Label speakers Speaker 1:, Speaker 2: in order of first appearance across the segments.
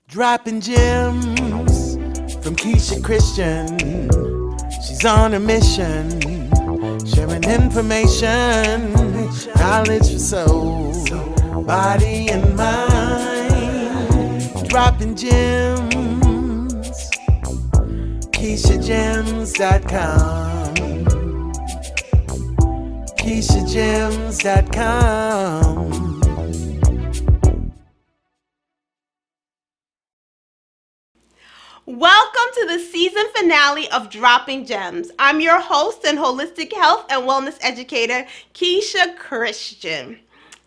Speaker 1: Dropping gems from Keisha Christian. She's on a mission, sharing information, knowledge for soul, body and mind. Dropping gems, KeishaGemz.com, KeishaGemz.com.
Speaker 2: Welcome to the season finale of Dropping Gems. I'm your host and holistic health and wellness educator, Keisha Christian.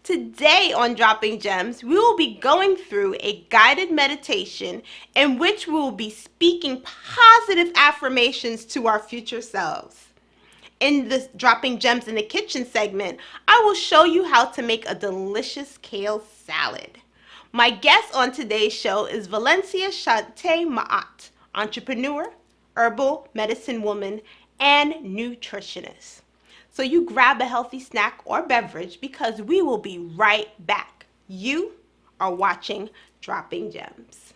Speaker 2: Today on Dropping Gems, we will be going through a guided meditation in which we will be speaking positive affirmations to our future selves. In this Dropping Gems in the Kitchen segment, I will show you how to make a delicious kale salad. My guest on today's show is Valencia Shante, entrepreneur, herbal medicine woman, and nutritionist. So you grab a healthy snack or beverage because we will be right back. You are watching Dropping Gems.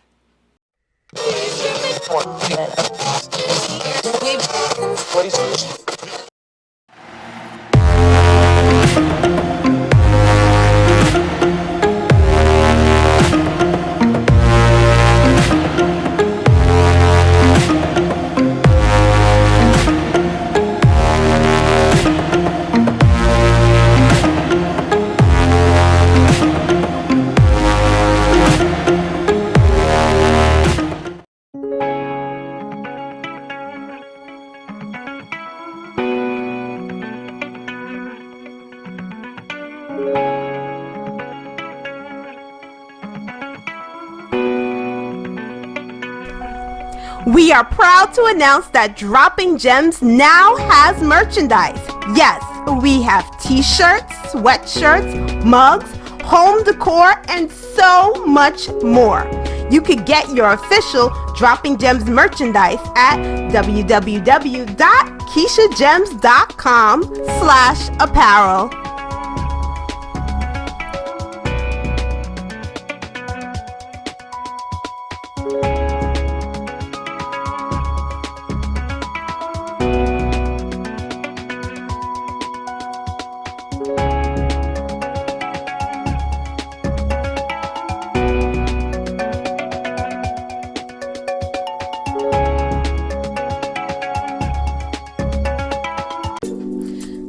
Speaker 2: We are proud to announce that Dropping Gems now has merchandise. Yes, we have t-shirts, sweatshirts, mugs, home decor, and so much more. You could get your official Dropping Gems merchandise at www.keishagems.com/apparel.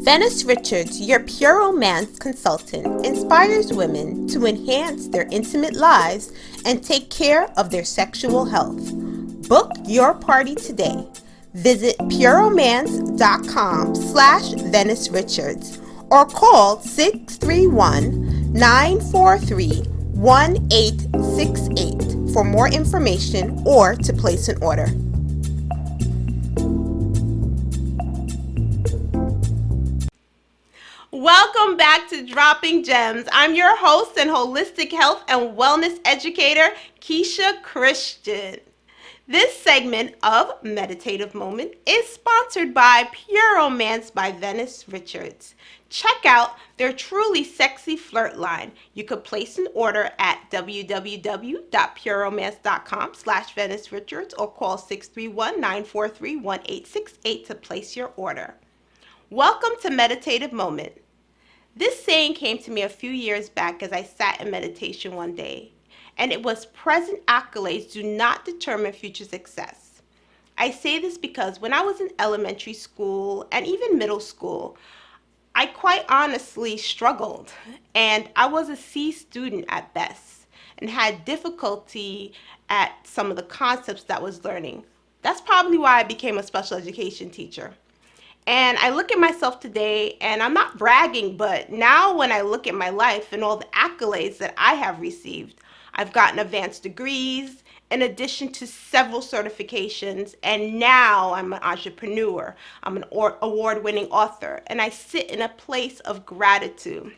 Speaker 2: Venice Richards, your pure romance consultant, inspires women to enhance their intimate lives and take care of their sexual health. Book your party today. Visit pureromance.com/Venice Richards or call 631-943-1868 for more information or to place an order. Welcome back to Dropping Gems. I'm your host and holistic health and wellness educator, Keisha Christian. This segment of Meditative Moment is sponsored by Pure Romance by Venice Richards. Check out their truly sexy flirt line. You could place an order at www.pureromance.com/Venice Richards or call 631-943-1868 to place your order. Welcome to Meditative Moment. This saying came to me a few years back as I sat in meditation one day, and it was present accolades do not determine future success. I say this because when I was in elementary school and even middle school, I quite honestly struggled, and I was a C student at best and had difficulty at some of the concepts that I was learning. That's probably why I became a special education teacher. And I look at myself today, and I'm not bragging, but now when I look at my life and all the accolades that I have received, I've gotten advanced degrees in addition to several certifications, and now I'm an entrepreneur. I'm an award-winning author, and I sit in a place of gratitude.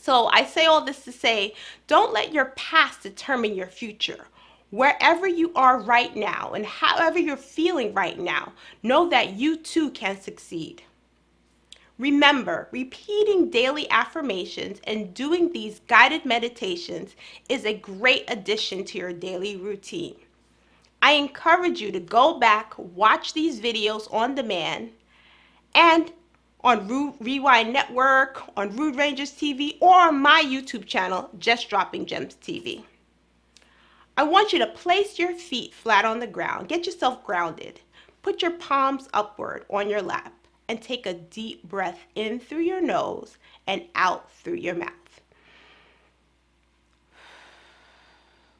Speaker 2: So I say all this to say, don't let your past determine your future. Wherever you are right now and however you're feeling right now, know that you too can succeed. Remember, repeating daily affirmations and doing these guided meditations is a great addition to your daily routine. I encourage you to go back, watch these videos on demand, and on Rewind Network, on Rude Rangers TV, or on my YouTube channel, Just Dropping Gems TV. I want you to place your feet flat on the ground. Get yourself grounded. Put your palms upward on your lap and take a deep breath in through your nose and out through your mouth.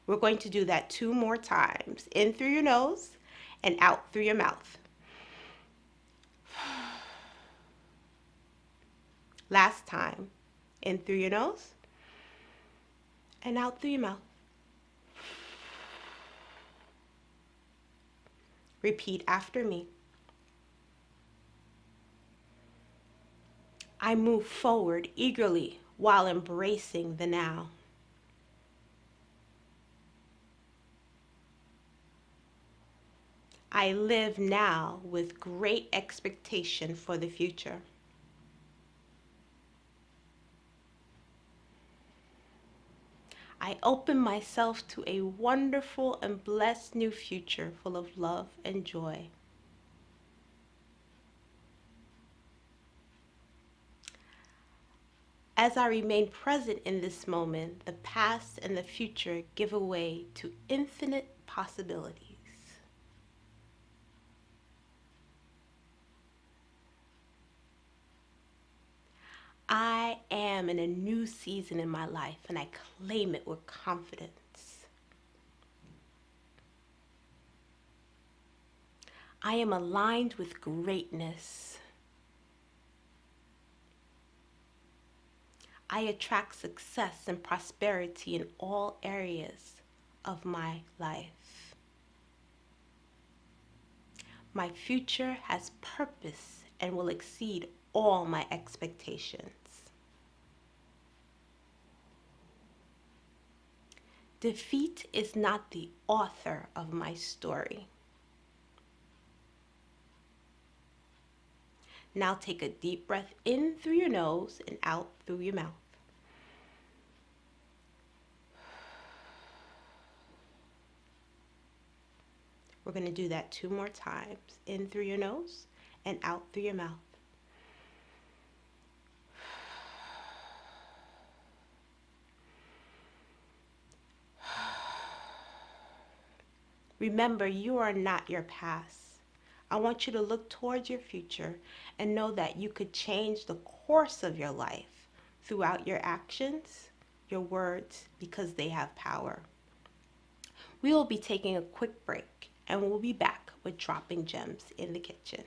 Speaker 2: We're going to do that 2 more times. In through your nose and out through your mouth. Last time. In through your nose and out through your mouth. Repeat after me. I move forward eagerly while embracing the now. I live now with great expectation for the future. I open myself to a wonderful and blessed new future full of love and joy. As I remain present in this moment, the past and the future give way to infinite possibilities. I am in a new season in my life, and I claim it with confidence. I am aligned with greatness. I attract success and prosperity in all areas of my life. My future has purpose and will exceed all my expectations. Defeat is not the author of my story. Now take a deep breath in through your nose and out through your mouth. We're going to do that 2 more times. In through your nose and out through your mouth. Remember, you are not your past. I want you to look towards your future and know that you could change the course of your life throughout your actions, your words, because they have power. We will be taking a quick break and we'll be back with Dropping Gems in the Kitchen.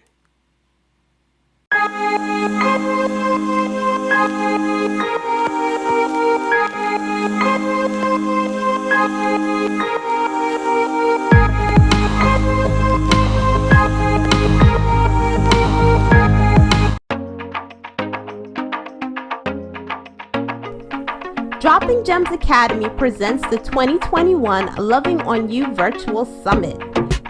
Speaker 2: Dropping Gems Academy presents the 2021 Loving on You Virtual Summit,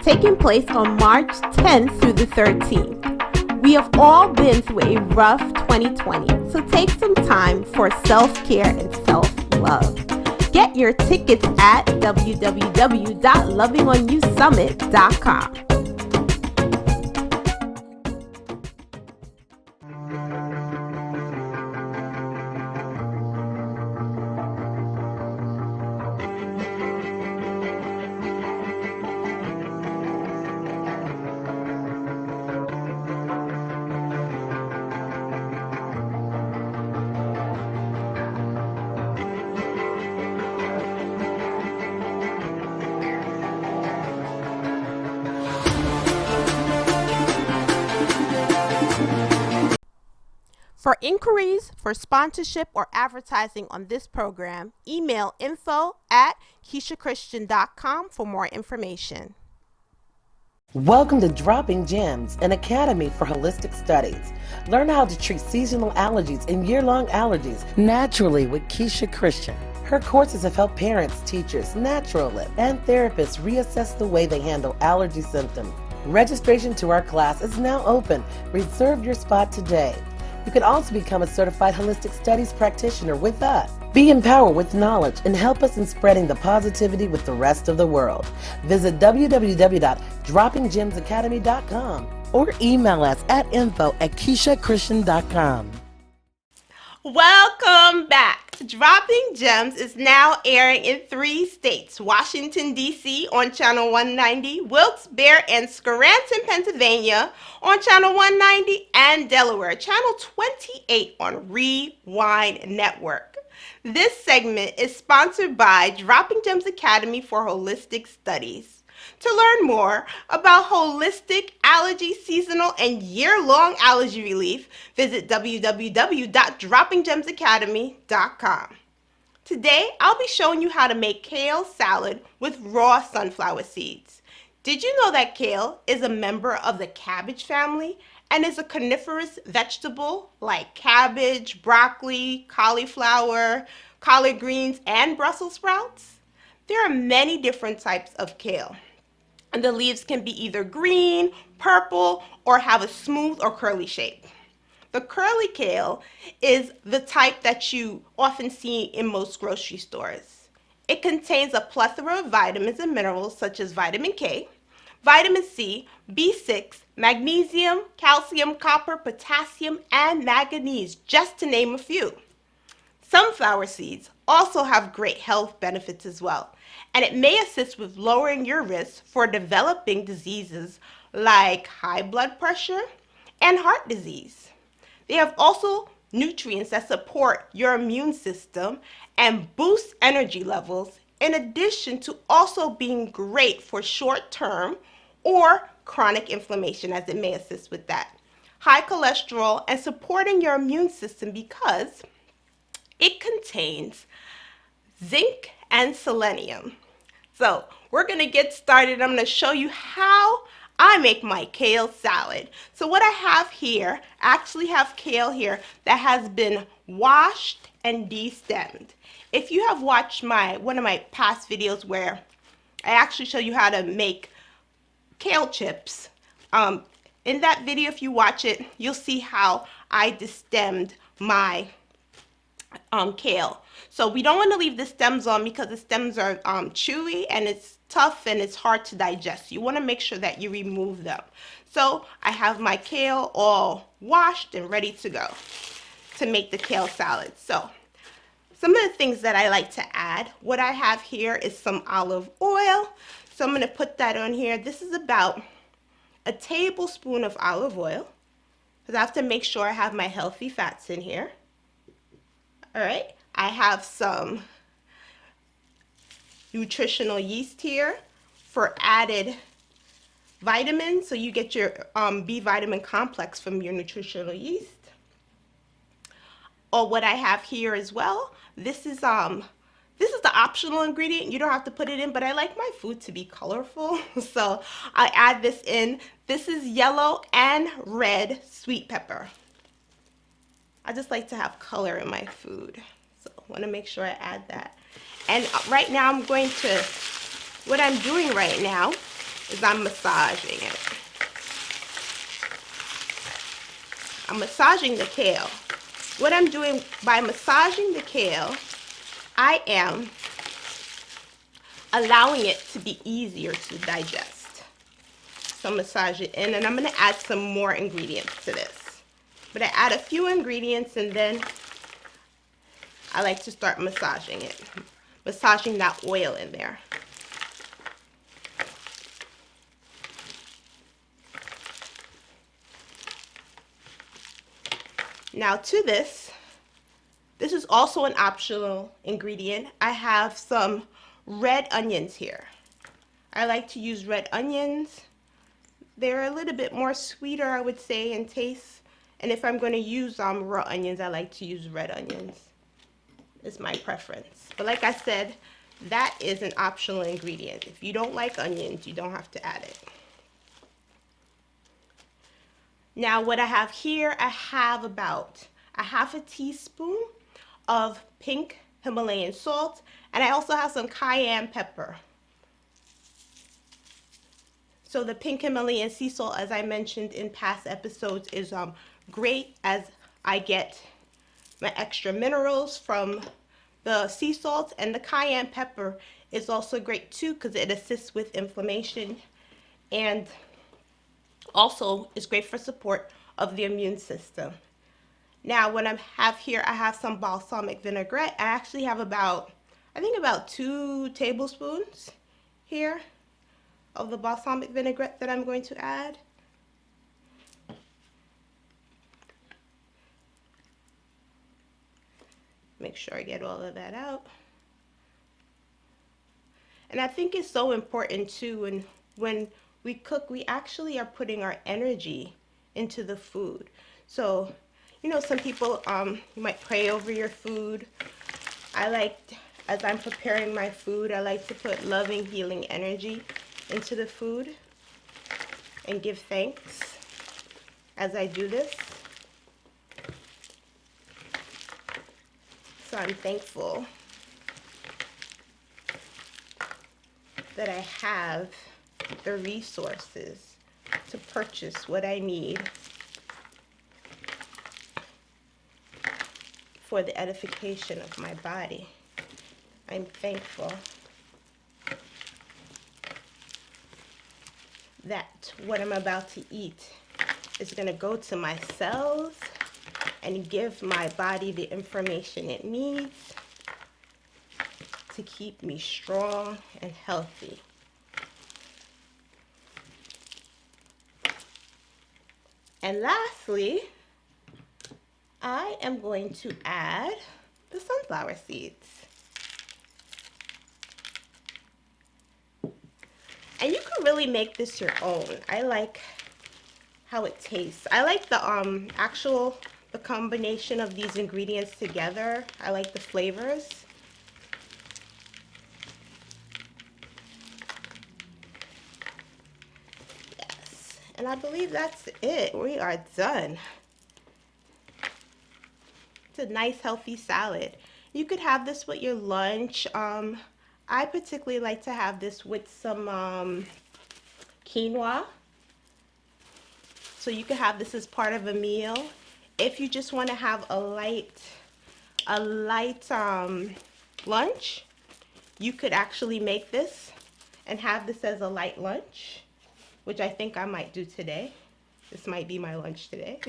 Speaker 2: taking place on March 10th through the 13th. We have all been through a rough 2020, so take some time for self-care and self-love. Get your tickets at www.lovingonyoussummit.com. For inquiries for sponsorship or advertising on this program, email info@KeishaChristian.com for more information.
Speaker 3: Welcome to Dropping Gems, an academy for holistic studies. Learn how to treat seasonal allergies and year-long allergies naturally with Keisha Christian. Her courses have helped parents, teachers, naturalists, and therapists reassess the way they handle allergy symptoms. Registration to our class is now open. Reserve your spot today. You can also become a certified holistic studies practitioner with us. Be empowered with knowledge and help us in spreading the positivity with the rest of the world. Visit www.droppinggemsacademy.com or email us at info@keishachristian.com.
Speaker 2: Welcome back. Dropping Gems is now airing in 3 states: Washington, D.C. on Channel 190, Wilkes-Barre and Scranton, Pennsylvania on Channel 190, and Delaware, Channel 28 on Rewind Network. This segment is sponsored by Dropping Gems Academy for Holistic Studies. To learn more about holistic, allergy, seasonal, and year-long allergy relief, visit www.droppinggemsacademy.com. Today, I'll be showing you how to make kale salad with raw sunflower seeds. Did you know that kale is a member of the cabbage family and is a carnivorous vegetable like cabbage, broccoli, cauliflower, collard greens, and Brussels sprouts? There are many different types of kale, and the leaves can be either green, purple, or have a smooth or curly shape. The curly kale is the type that you often see in most grocery stores. It contains a plethora of vitamins and minerals such as vitamin K, vitamin C, B6, magnesium, calcium, copper, potassium, and manganese, just to name a few. Sunflower seeds also have great health benefits as well, and it may assist with lowering your risk for developing diseases like high blood pressure and heart disease. They have also nutrients that support your immune system and boost energy levels, in addition to also being great for short-term or chronic inflammation, as it may assist with that. High cholesterol and supporting your immune system because it contains zinc and selenium. So we're going to get started. I'm going to show you how I make my kale salad. So what I have here, I actually have kale here that has been washed and de-stemmed. If you have watched one of my past videos where I actually show you how to make kale chips, in that video, if you watch it, you'll see how I de-stemmed my kale. So we don't want to leave the stems on because the stems are chewy and it's tough and it's hard to digest. You want to make sure that you remove them. So I have my kale all washed and ready to go to make the kale salad. So some of the things that I like to add, what I have here is some olive oil. So I'm going to put that on here. This is about a tablespoon of olive oil because I have to make sure I have my healthy fats in here. All right, I have some nutritional yeast here for added vitamins, so you get your B vitamin complex from your nutritional yeast. Or what I have here as well, this is the optional ingredient. You don't have to put it in, but I like my food to be colorful, so I add this in. This is yellow and red sweet pepper. I just like to have color in my food, so I want to make sure I add that. And right now what I'm doing right now is I'm massaging it. I'm massaging the kale. What I'm doing by massaging the kale, I am allowing it to be easier to digest. So massage it in, and I'm going to add some more ingredients to this. But I add a few ingredients and then I like to start massaging it, massaging that oil in there. Now to this is also an optional ingredient. I have some red onions here. I like to use red onions. They're a little bit more sweeter, I would say, in taste. And if I'm going to use raw onions, I like to use red onions. It's my preference. But like I said, that is an optional ingredient. If you don't like onions, you don't have to add it. Now what I have here, I have about a half a teaspoon of pink Himalayan salt, and I also have some cayenne pepper. So the pink Himalayan sea salt, as I mentioned in past episodes, is great as I get my extra minerals from the sea salt, and the cayenne pepper is also great too because it assists with inflammation and also is great for support of the immune system. Now, what I have here, I have some balsamic vinaigrette. I actually have about 2 tablespoons here of the balsamic vinaigrette that I'm going to add. Make sure I get all of that out. And I think it's so important too, and when we cook, we actually are putting our energy into the food. So, you know, some people, you might pray over your food. As I'm preparing my food, I like to put loving, healing energy into the food and give thanks as I do this. So I'm thankful that I have the resources to purchase what I need for the edification of my body. I'm thankful that what I'm about to eat is going to go to my cells and give my body the information it needs to keep me strong and healthy. And lastly, I am going to add the sunflower seeds. And you can really make this your own. I like how it tastes. I like the the combination of these ingredients together. I like the flavors. Yes, and I believe that's it. We are done. It's a nice healthy salad. You could have this with your lunch. I particularly like to have this with some quinoa. So you could have this as part of a meal. If you just want to have a light lunch, you could actually make this and have this as a light lunch, which I think I might do today. This might be my lunch today.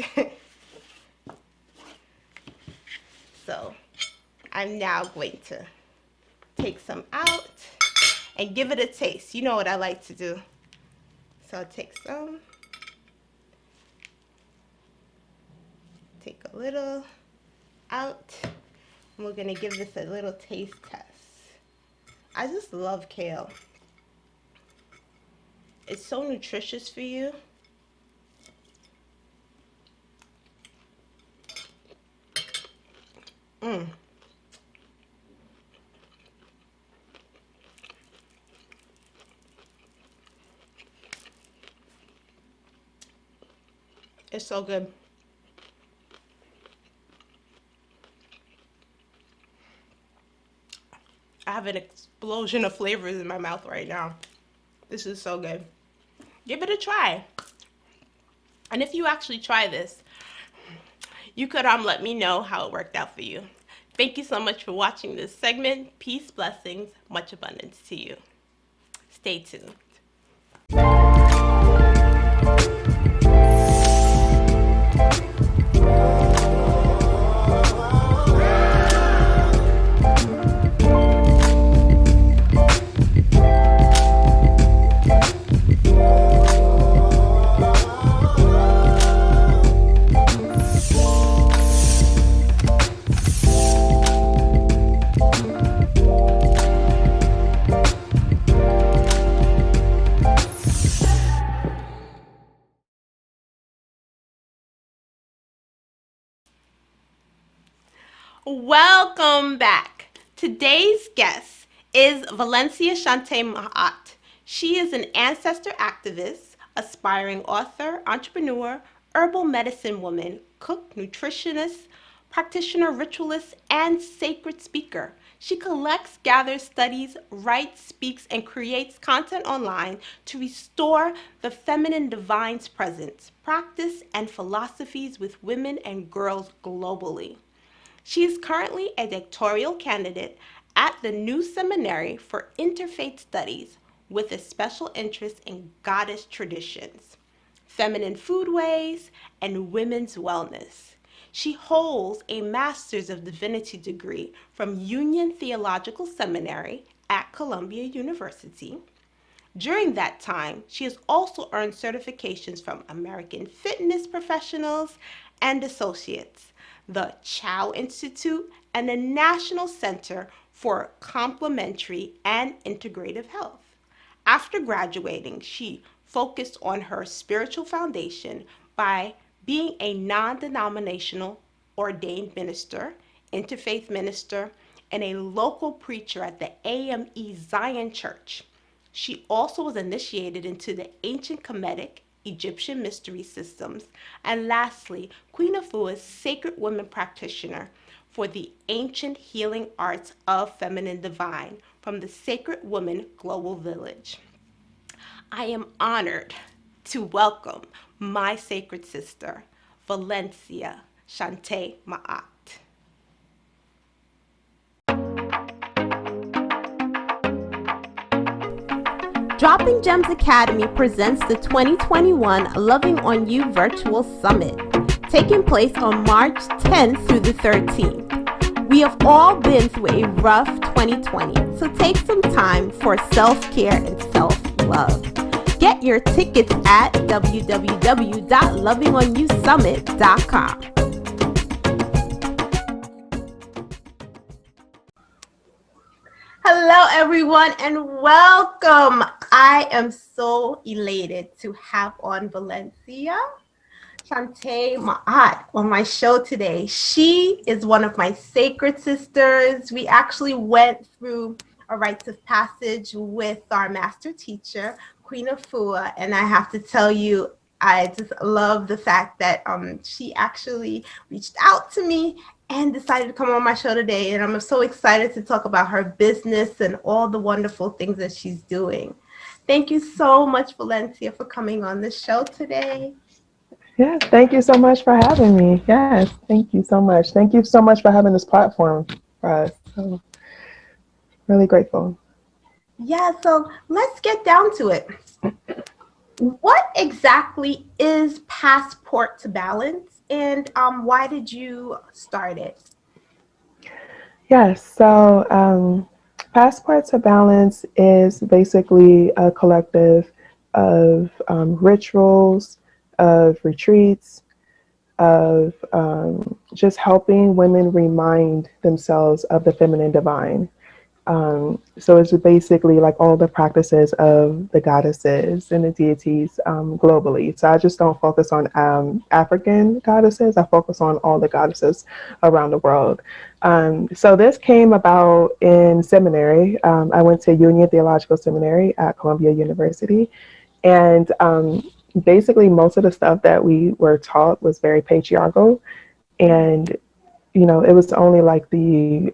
Speaker 2: So I'm now going to take some out and give it a taste. You know what I like to do. So I'll take some. Take a little out. And we're going to give this a little taste test. I just love kale. It's so nutritious for you. It's so good. I have an explosion of flavors in my mouth right now. This is so good. Give it a try. And if you actually try this, you could let me know how it worked out for you. Thank you so much for watching this segment. Peace, blessings, much abundance to you. Stay tuned. Welcome back. Today's guest is Valencia Shante. She is an ancestor activist, aspiring author, entrepreneur, herbal medicine woman, cook, nutritionist, practitioner, ritualist, and sacred speaker. She collects, gathers, studies, writes, speaks, and creates content online to restore the feminine divine's presence, practice, and philosophies with women and girls globally. She is currently a doctoral candidate at the New Seminary for Interfaith Studies with a special interest in goddess traditions, feminine foodways, and women's wellness. She holds a Master's of Divinity degree from Union Theological Seminary at Columbia University. During that time, she has also earned certifications from American Fitness Professionals and Associates, the Chow Institute, and the National Center for Complementary and Integrative Health. After graduating, she focused on her spiritual foundation by being a non denominational ordained minister, interfaith minister, and a local preacher at the AME Zion Church. She also was initiated into the ancient Kemetic Egyptian mystery systems, and lastly, Queen Afua's sacred woman practitioner for the ancient healing arts of feminine divine from the Sacred Woman Global Village. I am honored to welcome my sacred sister, Valencia Shante Ma'at. Dropping Gems Academy presents the 2021 Loving on You Virtual Summit, taking place on March 10th through the 13th. We have all been through a rough 2020, so take some time for self-care and self-love. Get your tickets at www.lovingonyosummit.com. Hello, everyone, and welcome. I am so elated to have on Valencia Shante Ma'at on my show today. She is one of my sacred sisters. We actually went through a rites of passage with our master teacher, Queen Afua, and I have to tell you, I just love the fact that she actually reached out to me and decided to come on my show today. And I'm so excited to talk about her business and all the wonderful things that she's doing. Thank you so much, Valencia, for coming on the show today.
Speaker 4: Yeah, thank you so much for having me. Yes, thank you so much. Thank you so much for having this platform for us. So, really grateful.
Speaker 2: Yeah, so let's get down to it. What exactly is Passport to Balance, and why did you start it?
Speaker 4: Yes, so Passport to Balance is basically a collective of rituals, of retreats, of just helping women remind themselves of the feminine divine. So it's basically like all the practices of the goddesses and the deities globally. So I just don't focus on African goddesses. I focus on all the goddesses around the world. So this came about in seminary. I went to Union Theological Seminary at Columbia University. And basically most of the stuff that we were taught was very patriarchal. And, you know, it was only like the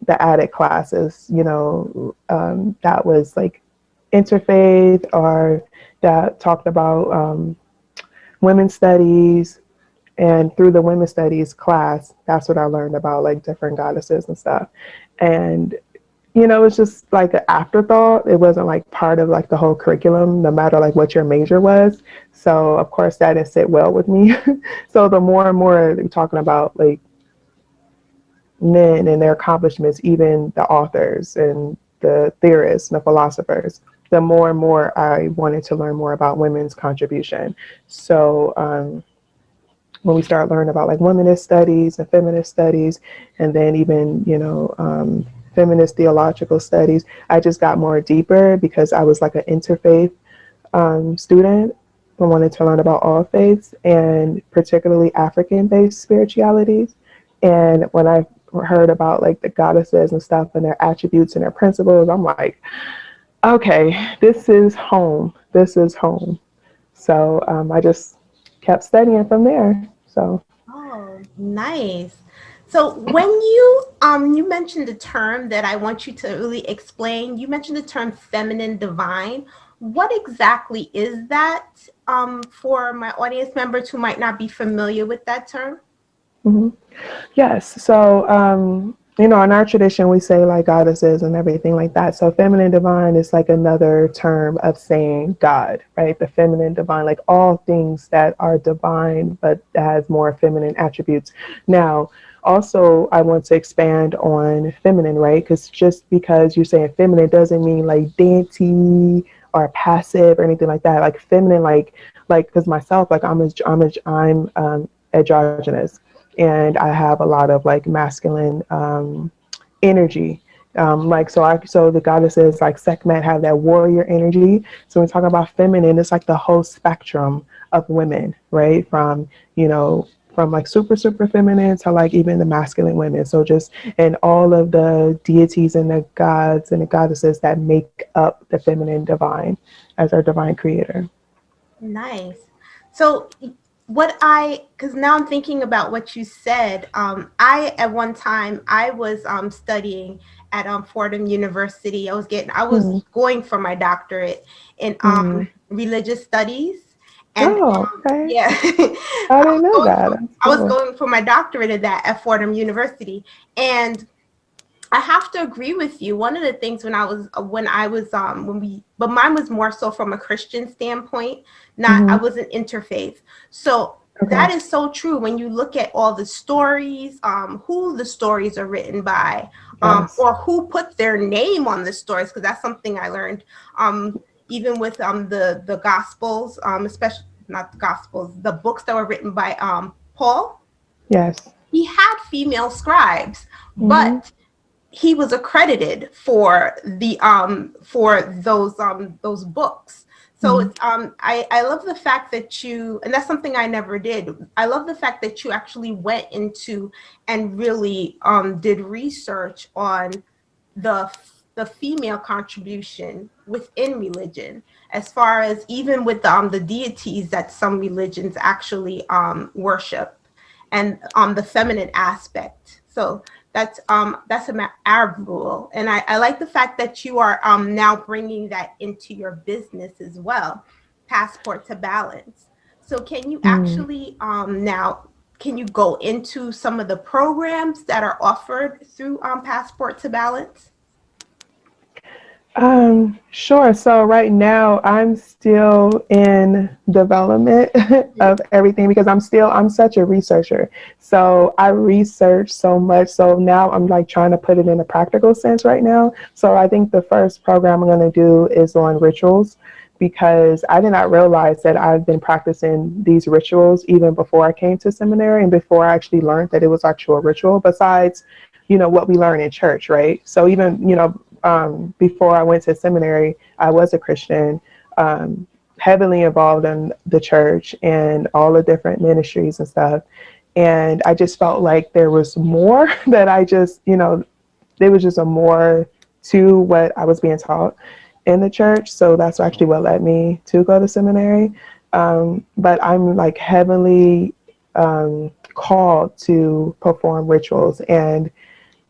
Speaker 4: added classes, that was like interfaith or that talked about women's studies. And through the women's studies class, that's what I learned about like different goddesses and stuff. And, it's just like an afterthought. It wasn't like part of like the whole curriculum, no matter like what your major was. So of course that didn't sit well with me. So the more and more we're talking about like men and their accomplishments, even the authors and the theorists and the philosophers, the more and more I wanted to learn more about women's contribution. So when we start learning about like womanist studies and feminist studies, and then even, feminist theological studies, I just got more deeper because I was like an interfaith student. I wanted to learn about all faiths and particularly African-based spiritualities. And when I heard about like the goddesses and stuff and their attributes and their principles, I'm like, okay, this is home. This is home. So I just kept studying from there. So.
Speaker 2: Oh, nice. So when you mentioned the term that I want you to really explain, you mentioned the term feminine divine. What exactly is that for my audience members who might not be familiar with that term?
Speaker 4: Mhm. Yes. So, in our tradition, we say like goddesses and everything like that. So, feminine divine is like another term of saying God, right? The feminine divine, like all things that are divine, but that has more feminine attributes. Now, also, I want to expand on feminine, right? Because just because you're saying feminine doesn't mean like dainty or passive or anything like that. Like feminine, because myself, like I'm androgynous, and I have a lot of like masculine energy. So the goddesses like Sekhmet have that warrior energy. So when we talk about feminine, it's like the whole spectrum of women, right? From like super feminine to like even the masculine women. So just and all of the deities and the gods and the goddesses that make up the feminine divine as our divine creator.
Speaker 2: Nice. So because now I'm thinking about what you said. At one time I was studying at Fordham University. I was
Speaker 4: Mm,
Speaker 2: going for my doctorate in
Speaker 4: mm.
Speaker 2: religious studies, and
Speaker 4: Oh, okay.
Speaker 2: yeah,
Speaker 4: I didn't know that. That's
Speaker 2: I was
Speaker 4: cool.
Speaker 2: going for my doctorate in that at Fordham University, and I have to agree with you. One of the things but mine was more so from a Christian standpoint. Not I
Speaker 4: Hmm.
Speaker 2: wasn't interfaith. So that
Speaker 4: Okay.
Speaker 2: is so true when you look at all the stories, who the stories are written by,
Speaker 4: Yes.
Speaker 2: or who put their name on the stories, because that's something I learned. Even with the Gospels, especially not the Gospels, the books that were written by Paul.
Speaker 4: Yes.
Speaker 2: He had female scribes,
Speaker 4: Hmm.
Speaker 2: but he was accredited for those books. So
Speaker 4: Hmm.
Speaker 2: it's I love the fact that you, and that's something I never did. I love the fact that you actually went into and really did research on the the female contribution within religion, as far as even with the deities that some religions actually worship, and the feminine aspect. So that's admirable, and I like the fact that you are now bringing that into your business as well, Passport to Balance. So can you
Speaker 4: Mm.
Speaker 2: actually now can you go into some of the programs that are offered through Passport to Balance?
Speaker 4: Sure. So right now I'm still in development of everything because I'm such a researcher. So I research so much. So now I'm like trying to put it in a practical sense right now. So I think the first program I'm going to do is on rituals because I did not realize that I've been practicing these rituals even before I came to seminary and before I actually learned that it was actual ritual besides, what we learn in church, right? So even, before I went to seminary, I was a Christian, heavily involved in the church and all the different ministries and stuff. And I just felt like there was more that there was just a more to what I was being taught in the church. So that's actually what led me to go to seminary. But I'm like heavily called to perform rituals. And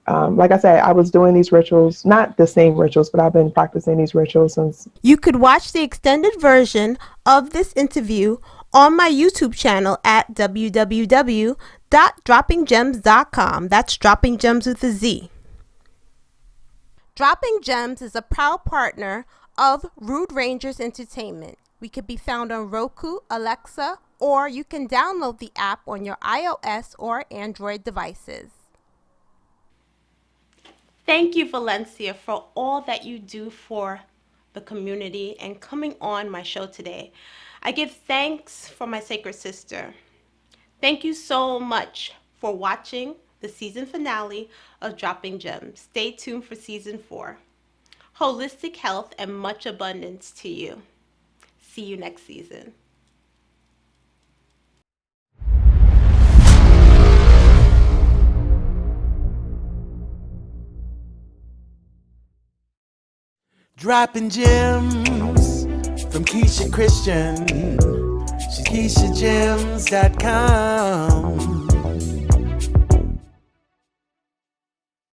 Speaker 4: like I said, I was doing these rituals, not the same rituals, but I've been practicing these rituals since.
Speaker 2: You could watch the extended version of this interview on my YouTube channel at www.droppinggems.com. That's Dropping Gems with a Z. Dropping Gems is a proud partner of Rude Rangers Entertainment. We could be found on Roku, Alexa, or you can download the app on your iOS or Android devices. Thank you, Valencia, for all that you do for the community and coming on my show today. I give thanks for my sacred sister. Thank you so much for watching the season finale of Dropping Gems. Stay tuned for season 4. Holistic health and much abundance to you. See you next season.
Speaker 1: Dropping gems from Keisha Christian. She's KeishaGems.com.